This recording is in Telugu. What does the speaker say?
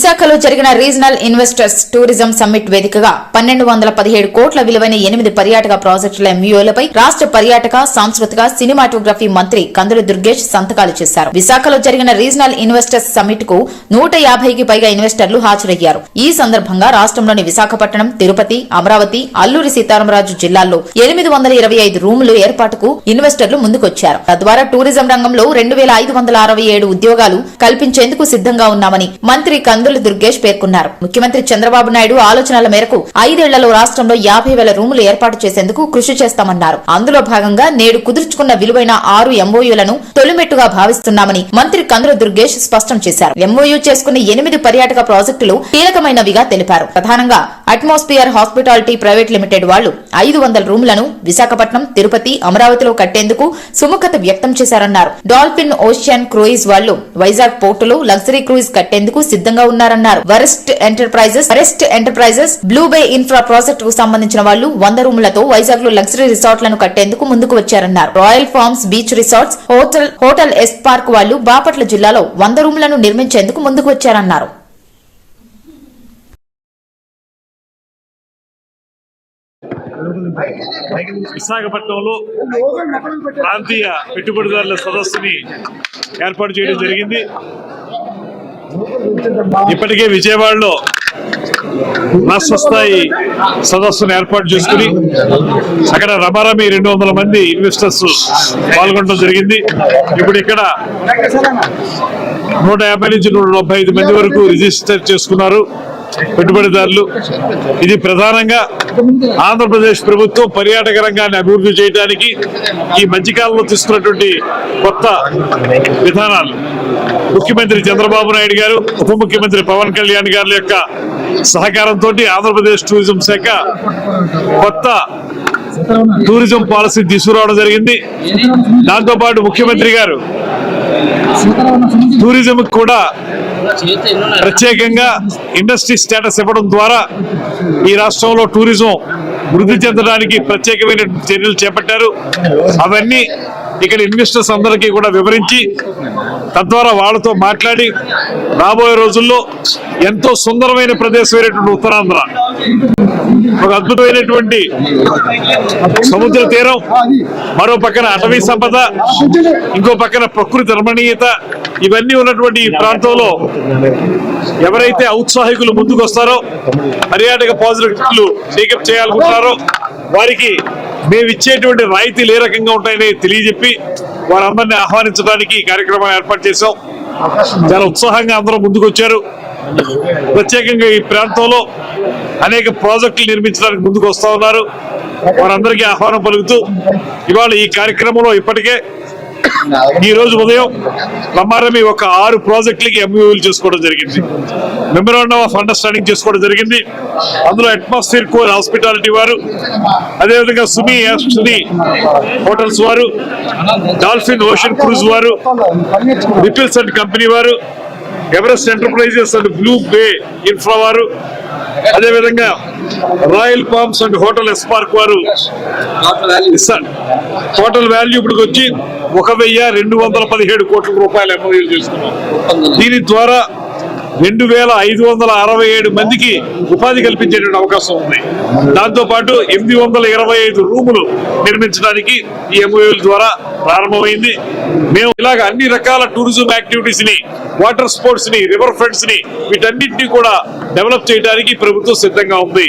విశాఖలో జరిగిన రీజనల్ ఇన్వెస్టర్స్ టూరిజం సమ్మిట్ వేదికగా 1217 కోట్ల విలువైన 8 పర్యాటక ప్రాజెక్టుల ఎంయూఏలపై రాష్ట్ర పర్యాటక సాంస్కృతిక సినిమాటోగ్రఫీ మంత్రి కందుల దుర్గేష్ సంతకాలు చేశారు. విశాఖలో జరిగిన రీజనల్ ఇన్వెస్టర్స్ సమ్మిట్ కు 150కి పైగా ఇన్వెస్టర్లు హాజరయ్యారు. ఈ సందర్భంగా రాష్ట్రంలోని విశాఖపట్నం, తిరుపతి, అమరావతి, అల్లూరి సీతారామరాజు జిల్లాల్లో 825 రూములు ఏర్పాటుకు ఇన్వెస్టర్లు ముందుకొచ్చారు. తద్వారా టూరిజం రంగంలో 2567 ఉద్యోగాలు కల్పించేందుకు సిద్దంగా ఉన్నామని మంత్రి కందుల దుర్గేష్ పేర్కొన్నారు. ముఖ్యమంత్రి చంద్రబాబు నాయుడు ఆలోచనల మేరకు 5 ఏళ్లలో రాష్ట్రంలో 50,000 రూములు ఏర్పాటు చేసేందుకు కృషి చేస్తామన్నారు. అందులో భాగంగా నేడు కుదుర్చుకున్న విలువైన 6 ఎంఓయూలను తొలిమెట్టుగా భావిస్తున్నామని మంత్రి కందుల దుర్గేష్ స్పష్టం చేశారు. ఎంఓయూ చేసుకున్న 8 పర్యాటక ప్రాజెక్టులు కీలకమైనవిగా తెలిపారు. ప్రధానంగా అట్మాస్ఫియర్ హాస్పిటాలిటీ ప్రైవేట్ లిమిటెడ్ వాళ్లు 500 రూములను విశాఖపట్నం, తిరుపతి, అమరావతిలో కట్టేందుకు సుముఖత వ్యక్తం చేశారన్నారు. డాల్ఫిన్ ఓషియన్ క్రూయిజ్ వాళ్లు వైజాగ్ పోర్టులో లగ్జరీ క్రూయిజ్ కట్టేందుకు సిద్దంగా ఉన్నారన్నారు. Worst enterprises blue Bay infra project కు సంబంధించిన వాళ్లు 100 రూములతో వైజాగ్ లో లగ్జరీ రిసార్ట్లను కట్టేందుకు ముందుకు వచ్చారన్నారు. Royal farms beach resorts, hotel S park వాళ్లు బాపట్ల జిల్లాలో 100 రూములను నిర్మించేందుకు ముందుకు వచ్చారన్నారు. విశాఖపట్నంలో ప్రాంతీయ పెట్టుబడిదారుల సదస్సుని ఏర్పాటు చేయడం జరిగింది. ఇప్పటికే విజయవాడలో రాష్ట్ర స్థాయి సదస్సును ఏర్పాటు చేసుకుని అక్కడ రమారమి 200 మంది ఇన్వెస్టర్స్ పాల్గొనడం జరిగింది. ఇప్పుడు ఇక్కడ 150 నుంచి 175 మంది వరకు రిజిస్టర్ చేసుకున్నారు పెట్టుబడిదారులు. ఇది ప్రధానంగా ఆంధ్రప్రదేశ్ ప్రభుత్వం పర్యాటక రంగాన్ని అభివృద్ధి చేయడానికి ఈ మధ్యకాలంలో తీసుకున్నటువంటి కొత్త విధానాలు, ముఖ్యమంత్రి చంద్రబాబు నాయుడు గారు, ఉప ముఖ్యమంత్రి పవన్ కళ్యాణ్ గారి యొక్క సహకారంతో ఆంధ్రప్రదేశ్ టూరిజం శాఖ కొత్త టూరిజం పాలసీ తీసుకురావడం జరిగింది. దాంతోపాటు ముఖ్యమంత్రి గారు టూరిజం కూడా ప్రత్యేకంగా ఇండస్ట్రీ స్టేటస్ ఇవ్వడం ద్వారా ఈ రాష్ట్రంలో టూరిజం వృద్ధి చెందడానికి ప్రత్యేకమైన చర్యలు చేపట్టారు. అవన్నీ ఇక్కడ ఇన్వెస్టర్స్ అందరికీ కూడా వివరించి తద్వారా వాళ్ళతో మాట్లాడి రాబోయే రోజుల్లో ఎంతో సుందరమైన ప్రదేశమైనటువంటి ఉత్తరాంధ్ర, ఒక అద్భుతమైనటువంటి సముద్ర తీరం, మరో పక్కన అటవీ సంపద, ఇంకో పక్కన ప్రకృతి రమణీయత, ఇవన్నీ ఉన్నటువంటి ఈ ప్రాంతంలో ఎవరైతే ఔత్సాహికులు ముందుకు వస్తారో, పర్యాటక ప్రాజెక్టులు టేకప్ చేయాలనుకుంటున్నారో వారికి మేము ఇచ్చేటువంటి రాయితీలు ఏ రకంగా ఉంటాయని తెలియజెప్పి వారందరినీ ఆహ్వానించడానికి ఈ కార్యక్రమాన్ని ఏర్పాటు చేశాం. చాలా ఉత్సాహంగా అందరూ ముందుకు వచ్చారు. ప్రత్యేకంగా ఈ ప్రాంతంలో అనేక ప్రాజెక్టులు నిర్మించడానికి ముందుకు వస్తా ఉన్నారు. వారందరికీ ఆహ్వానం పలుకుతూ ఇవాళ ఈ కార్యక్రమంలో ఇప్పటికే ఈ రోజు ఉదయం రమారమి ఒక 6 ప్రాజెక్టులకి ఎంయూలు చేసుకోవడం జరిగింది. మెమోరాండం ఆఫ్ అండర్స్టాండింగ్ చేసుకోవడం జరిగింది. అందులో అట్మాస్ఫియర్ కోర్ హాస్పిటాలిటీ వారు, అదేవిధంగా సుమి హోటల్స్ వారు, డాల్ఫిన్ ఓషన్ క్రూజ్ వారు, రిపిల్స్ అండ్ కంపెనీ వారు, Everest Enterprises and Blue Bay Infra వారు, అదేవిధంగా Royal Farms and hotel S Park వారు టోటల్ వాల్యూ ఇప్పుడు వచ్చి 1,217 కోట్ల రూపాయలు ఎంఓయూ చేసుకున్నాం. దీని ద్వారా 2,567 మందికి ఉపాధి కల్పించేటువంటి అవకాశం ఉంది. దాంతోపాటు 825 రూములు నిర్మించడానికి ఈ ఎంఓయూల ద్వారా ప్రారంభమైంది. మేము ఇలాగ అన్ని రకాల టూరిజం యాక్టివిటీస్ ని, వాటర్ స్పోర్ట్స్ ని, రివర్ ఫ్రంట్స్ ని, వీటన్నింటినీ కూడా డెవలప్ చేయడానికి ప్రభుత్వం సిద్ధంగా ఉంది.